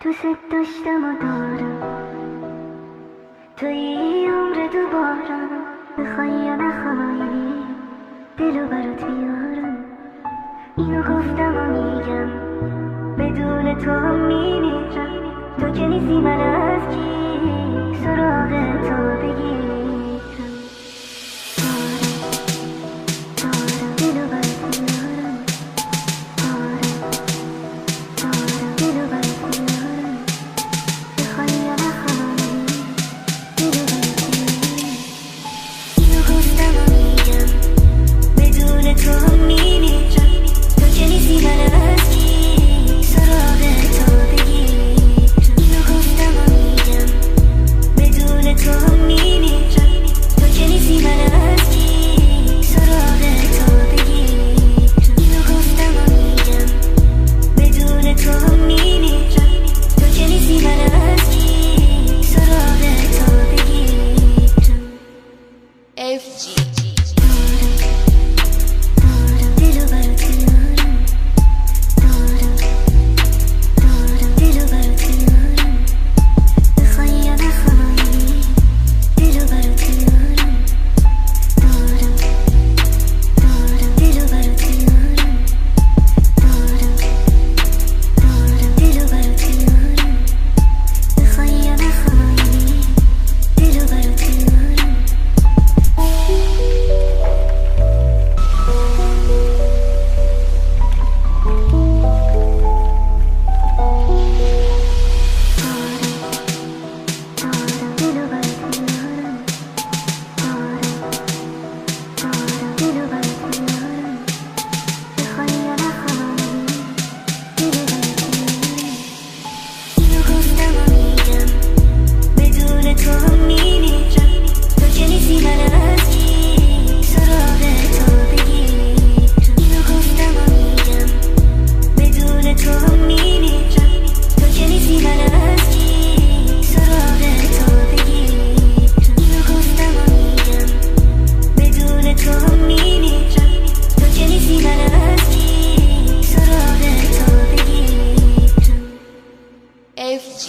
دوست داشتم و دارم توی عمر دوباره، بخوای یا نخوای دلو برات بیارم. اینو گفتم و میگم بدون تو هم میمیرم. تو که نیستی من از کی سراغ تو بگیرم. دارم دلو برات بیارم. دارم دلو برات بیارم. بخوای یا نخوای دلو برات بیارم. اینو گفتم و میگم بدون تو هم میمیرم. تو که نیستی من از کی سراغ تو بگیرم. اینو گفتم و میگم بدون تو هم میمیرم. تو که نیستی من از کی سراغ تو بگیرم. اینو گفتم و میگم بدون تو هم میمیرم. تو که نیستی من از کی سراغ تو بگیرم. FG دارم دلو برات بیارم. دارم دلو برات بیارم. بخوای یا نخوای دلو برات بیارم. دارم دلو برات بیارم. دارم دلو برات بیارم. بخوای یا نخوای دلو برات بیارم. دارم دلو برات بیارم. دارم دلو برات بیارم. بخوای یا نخوای دلو برات بیارم. اینو گفتم و میگم بدون تو هم میمیرم. تو که نیستی من از کی سراغ تو بگیرم. اینو گفتم و میگم بدون تو هم میمیرم. تو که نیستی من از کی سراغ تو بگیرم. اینو گفتم و میگم بدون تو هم میمیرم. تو که نیستی من از کی سراغ تو بگیرم. FG